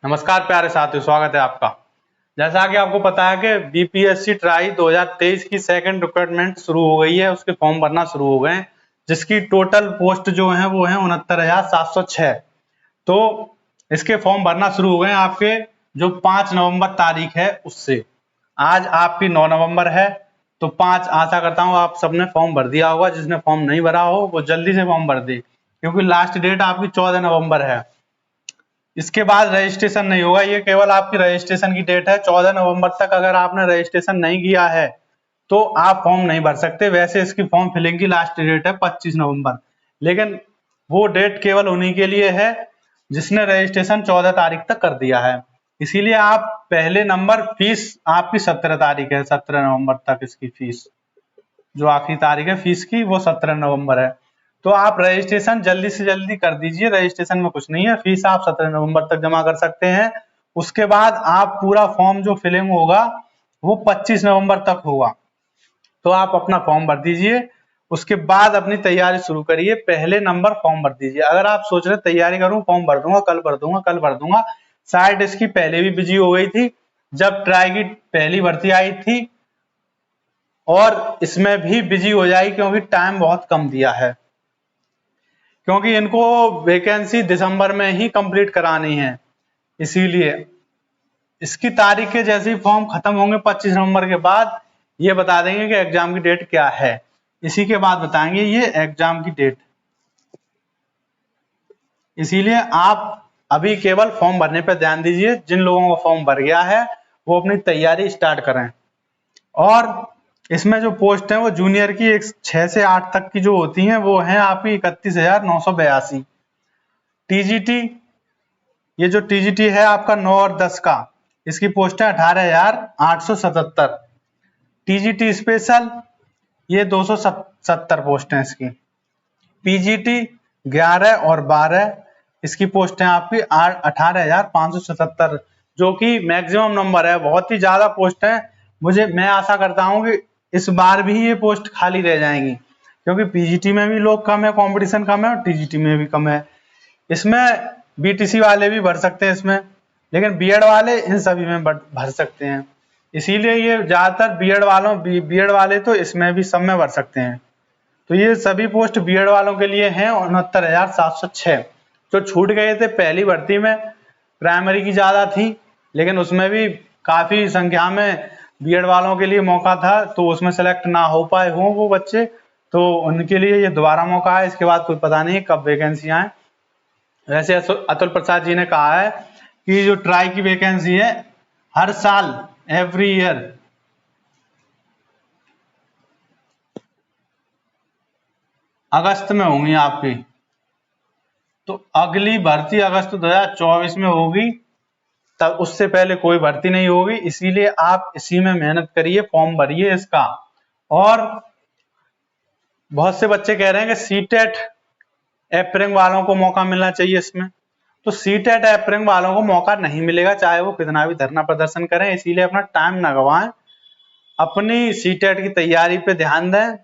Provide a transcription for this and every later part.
नमस्कार प्यारे साथियों, स्वागत है आपका। जैसा कि आपको पता है कि बीपीएससी ट्राई 2023 की सेकंड रिक्रूटमेंट शुरू हो गई है, उसके फॉर्म भरना शुरू हो गए हैं, जिसकी टोटल पोस्ट जो है वो है 69,706। तो इसके फॉर्म भरना शुरू हो गए हैं आपके जो 5 नवंबर तारीख है उससे। आज आपकी 9 नवंबर है, तो 5 आशा करता हूँ आप सबने फॉर्म भर दिया होगा। जिसने फॉर्म नहीं भरा हो वो जल्दी से फॉर्म भर दे, क्योंकि लास्ट डेट आपकी 14 नवंबर है। इसके बाद रजिस्ट्रेशन नहीं होगा, ये केवल आपकी रजिस्ट्रेशन की डेट है। 14 नवंबर तक अगर आपने रजिस्ट्रेशन नहीं किया है तो आप फॉर्म नहीं भर सकते। वैसे इसकी फॉर्म फिलिंग की लास्ट डेट है 25 नवंबर, लेकिन वो डेट केवल उन्हीं के लिए है जिसने रजिस्ट्रेशन 14 तारीख तक कर दिया है। इसीलिए आप पहले नंबर फीस आपकी 17 तारीख है, 17 नवंबर तक इसकी फीस जो आखिरी तारीख है फीस की वो 17 नवंबर है। तो आप रजिस्ट्रेशन जल्दी से जल्दी कर दीजिए। रजिस्ट्रेशन में कुछ नहीं है, फीस आप 17 नवंबर तक जमा कर सकते हैं। उसके बाद आप पूरा फॉर्म जो फिलिंग होगा वो 25 नवंबर तक होगा, तो आप अपना फॉर्म भर दीजिए। उसके बाद अपनी तैयारी शुरू करिए, पहले नंबर फॉर्म भर दीजिए। अगर आप सोच रहे तैयारी करूं, फॉर्म भर दूंगा, कल भर दूंगा, कल भर दूंगा, शायद इसकी पहले भी बिजी हो गई थी जब ट्राई की पहली भर्ती आई थी, और इसमें भी बिजी हो जाएगी क्योंकि टाइम बहुत कम दिया है, क्योंकि इनको वैकेंसी दिसंबर में ही कंप्लीट करानी है। इसीलिए इसकी तारीख के जैसे ही फॉर्म खत्म होंगे 25 नवंबर के बाद ये बता देंगे कि एग्जाम की डेट क्या है। इसी के बाद बताएंगे ये एग्जाम की डेट। इसीलिए आप अभी केवल फॉर्म भरने पर ध्यान दीजिए। जिन लोगों का फॉर्म भर गया है वो अपनी तैयारी स्टार्ट करें। और इसमें जो पोस्ट है वो जूनियर की 6 से 8 तक की जो होती हैं वो है आपकी 31,982। टीजीटी, ये जो टीजीटी है आपका 9 और 10 का, इसकी पोस्ट है 18,877। टीजीटी स्पेशल ये 270 पोस्ट है इसकी। पीजीटी 11 और 12 इसकी पोस्ट है आपकी 18,577, जो कि मैक्सिमम नंबर है। बहुत ही ज्यादा पोस्ट है। मैं आशा करता हूं कि इस बार भी ये पोस्ट खाली रह जाएंगी, क्योंकि पीजीटी में भी लोग कम है, कंपटीशन कम है, और टीजीटी में भी कम है। इसमें बीटीसी वाले भी भर सकते हैं इसमें, लेकिन बीएड वाले इन सभी में भर सकते हैं। इसीलिए ये ज्यादातर बीएड वाले तो इसमें भी सब में भर सकते हैं। तो ये सभी पोस्ट बीएड वालों के लिए हैं 69,706। जो छूट गए थे पहली भर्ती में, प्राइमरी की ज्यादा थी, लेकिन उसमें भी काफी संख्या में बीएड वालों के लिए मौका था, तो उसमें सेलेक्ट ना हो पाए हों वो बच्चे, तो उनके लिए ये दोबारा मौका है। इसके बाद कोई पता नहीं कब वैकेंसी आए। वैसे अतुल प्रसाद जी ने कहा है कि जो ट्राई की वैकेंसी है हर साल एवरी ईयर अगस्त में होंगी आपकी, तो अगली भर्ती अगस्त 2024 में होगी, तब उससे पहले कोई भर्ती नहीं होगी। इसीलिए आप इसी में मेहनत करिए, फॉर्म भरिए इसका। और बहुत से बच्चे कह रहे हैं कि सीटेट एप्रिंग वालों को मौका मिलना चाहिए इसमें, तो सीटेट एप्रिंग वालों को मौका नहीं मिलेगा, चाहे वो कितना भी धरना प्रदर्शन करें। इसीलिए अपना टाइम ना गवाएं, अपनी सीटेट की तैयारी पे ध्यान दें।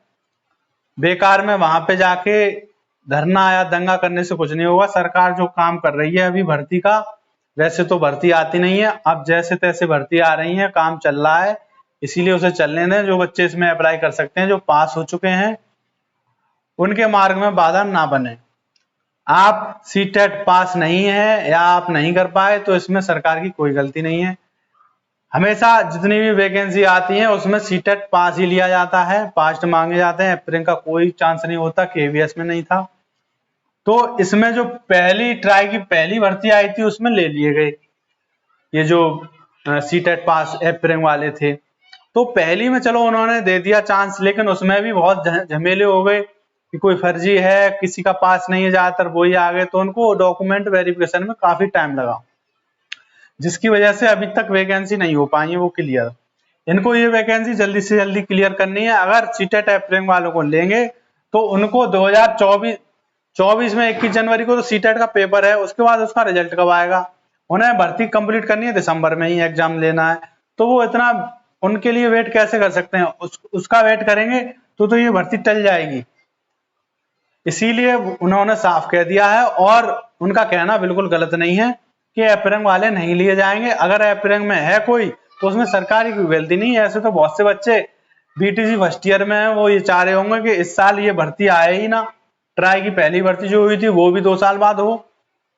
बेकार में वहां पे जाके धरना या दंगा करने से कुछ नहीं होगा। सरकार जो काम कर रही है अभी भर्ती का, वैसे तो भर्ती आती नहीं है, अब जैसे तैसे भर्ती आ रही है, काम चल रहा है, इसीलिए उसे चलने दें। जो बच्चे इसमें अप्लाई कर सकते हैं, जो पास हो चुके हैं, उनके मार्ग में बाधा ना बने। आप सीटेट पास नहीं है या आप नहीं कर पाए तो इसमें सरकार की कोई गलती नहीं है। हमेशा जितनी भी वैकेंसी आती है उसमें सीटेट पास ही लिया जाता है, पास मांगे जाते हैं, एप्रिंग का कोई चांस नहीं होता। केवीएस में नहीं था, तो इसमें जो पहली ट्राई की पहली भर्ती आई थी उसमें ले लिए गए ये जो सीटेट पास एप्रिंग वाले थे। तो पहली में चलो उन्होंने दे दिया चांस, लेकिन उसमें भी बहुत झमेले हो गए कि कोई फर्जी है, किसी का पास नहीं है, ज्यादातर वही आ गए, तो उनको डॉक्यूमेंट वेरिफिकेशन में काफी टाइम लगा, जिसकी वजह से अभी तक वैकेंसी नहीं हो पाई है वो क्लियर। इनको ये वैकेंसी जल्दी से जल्दी क्लियर करनी है। अगर सीटेट एप्रिंग वालों को लेंगे तो उनको 2024 में 21 जनवरी को तो सीटेट का पेपर है, उसके बाद उसका रिजल्ट कब आएगा। उन्हें भर्ती कंप्लीट करनी है, दिसंबर में ही एग्जाम लेना है, तो वो इतना उनके लिए वेट कैसे कर सकते हैं। उसका वेट करेंगे तो ये भर्ती टल जाएगी। इसीलिए उन्होंने साफ कह दिया है, और उनका कहना बिल्कुल गलत नहीं है। कि एफ रैंक वाले नहीं लिए जाएंगे। अगर एफ रैंक में है कोई तो उसमें सरकार की कोई गलती नहीं है। ऐसे तो बहुत से बच्चे बीटीसी फर्स्ट ईयर में है, वो ये चाह रहे होंगे कि इस साल ये भर्ती आए ही ना, ट्राई की पहली भर्ती जो हुई थी वो भी 2 साल बाद हो,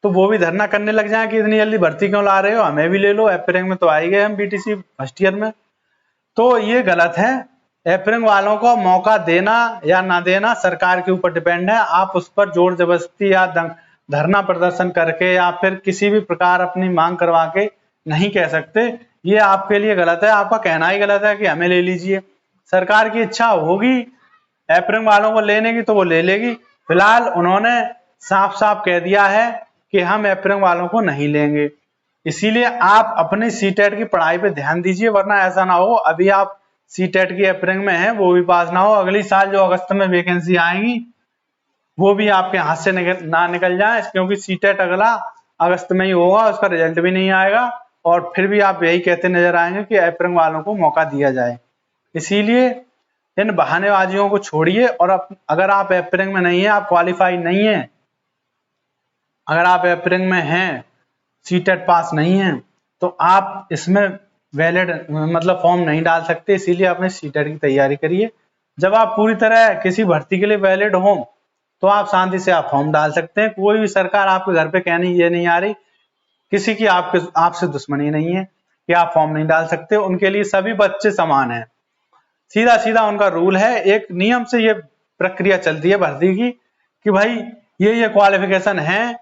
तो वो भी धरना करने लग जाए कि इतनी जल्दी भर्ती क्यों ला रहे हो, हमें भी ले लो, एफ रैंक में तो आ ही गए हम बीटीसी फर्स्ट ईयर में। तो ये गलत है। एफ रैंक वालों को मौका देना या ना देना सरकार के ऊपर डिपेंड है। आप उस पर जोर जबरदस्ती या धरना प्रदर्शन करके या फिर किसी भी प्रकार अपनी मांग करवा के नहीं कह सकते। ये आपके लिए गलत है, आपका कहना ही गलत है कि हमें ले लीजिए। सरकार की इच्छा होगी एफ रैंक वालों को लेने की तो वो ले लेगी। फिलहाल उन्होंने साफ साफ कह दिया है कि हम एफ रैंक वालों को नहीं लेंगे। इसीलिए आप अपने सीटेट की पढ़ाई पे ध्यान दीजिए, वरना ऐसा ना हो अभी आप सीटेट की एफ रैंक में है वो भी पास ना हो, अगली साल जो अगस्त में वैकेंसी आएंगी वो भी आपके हाथ से ना निकल जाए, क्योंकि सीटेट अगला अगस्त में ही होगा, उसका रिजल्ट भी नहीं आएगा और फिर भी आप यही कहते नजर आएंगे कि एफ रैंक वालों को मौका दिया जाए। इसीलिए इन बहानेबाजियों को छोड़िए और अगर आप एफ रैंक में नहीं है, आप क्वालिफाई नहीं है, अगर आप एफ रैंक में हैं, सीटेट पास नहीं है, तो आप इसमें वैलिड मतलब फॉर्म नहीं डाल सकते। इसीलिए अपने सीटेट की तैयारी करिए। जब आप पूरी तरह किसी भर्ती के लिए वैलिड हो तो आप शांति से आप फॉर्म डाल सकते हैं। कोई भी सरकार आपके घर पे कहने ये नहीं आ रही, किसी की आपसे दुश्मनी नहीं है कि आप फॉर्म नहीं डाल सकते। उनके लिए सभी बच्चे समान हैं, सीधा सीधा उनका रूल है। एक नियम से ये प्रक्रिया चलती है भर्ती की कि भाई ये क्वालिफिकेशन है,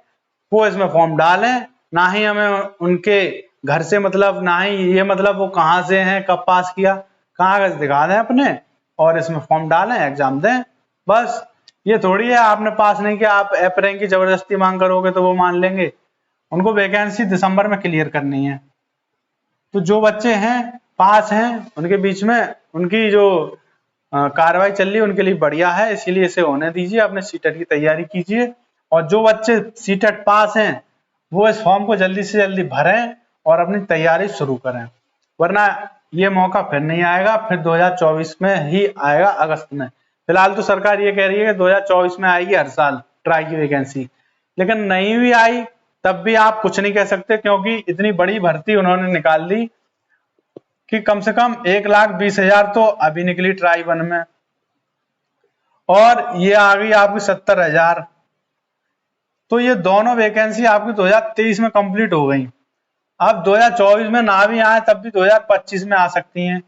वो इसमें फॉर्म डालें। ना ही हमें उनके घर से मतलब, ना ही ये मतलब वो कहाँ से हैं, कब पास किया, कागज दिखा दें अपने और इसमें फॉर्म डालें, एग्जाम दें, बस। ये थोड़ी है आपने पास नहीं किया आप एफ रैंक की जबरदस्ती मांग करोगे तो वो मान लेंगे। उनको वैकेंसी दिसंबर में क्लियर करनी है। तो जो बच्चे हैं पास हैं उनके बीच में उनकी जो कार्रवाई चल रही है उनके लिए बढ़िया है, इसीलिए इसे होने दीजिए, अपने सीटेट की तैयारी कीजिए। और जो बच्चे सीटेट पास हैं वो इस फॉर्म को जल्दी से जल्दी भरें और अपनी तैयारी शुरू करें, वरना ये मौका फिर नहीं आएगा, फिर 2024 में ही आएगा अगस्त में। फिलहाल तो सरकार ये कह रही है कि 2024 में आएगी हर साल ट्राई की वैकेंसी, लेकिन नहीं भी आई तब भी आप कुछ नहीं कह सकते, क्योंकि इतनी बड़ी भर्ती उन्होंने निकाल दी कि कम से कम 1,20,000 तो अभी निकली ट्राई 1 में, और ये आ गई आपकी 70,000। तो ये दोनों वैकेंसी आपकी 2023 में कंप्लीट हो गई। अब 2024 में ना भी आए तब भी 2025 में आ सकती हैं।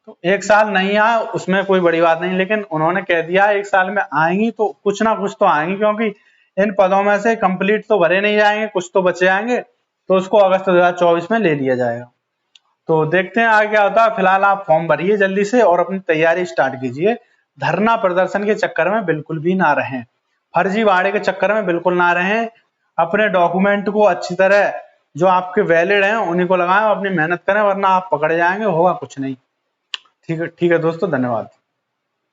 तो एक साल नहीं आए उसमें कोई बड़ी बात नहीं, लेकिन उन्होंने कह दिया एक साल में आएंगी तो कुछ ना कुछ तो आएंगी, क्योंकि इन पदों में से कंप्लीट तो भरे नहीं जाएंगे, कुछ तो बचे आएंगे, तो उसको अगस्त 2024 में ले लिया जाएगा। तो देखते हैं आगे क्या होता है। फिलहाल आप फॉर्म भरिए जल्दी से और अपनी तैयारी स्टार्ट कीजिए। धरना प्रदर्शन के चक्कर में बिल्कुल भी ना रहें, फर्जीवाड़े के चक्कर में बिल्कुल ना रहें। अपने डॉक्यूमेंट को अच्छी तरह जो आपके वैलिड हैं उन्हीं को लगाएं, अपनी मेहनत करें, वरना आप पकड़े जाएंगे, होगा कुछ नहीं। ठीक है दोस्तों, धन्यवाद।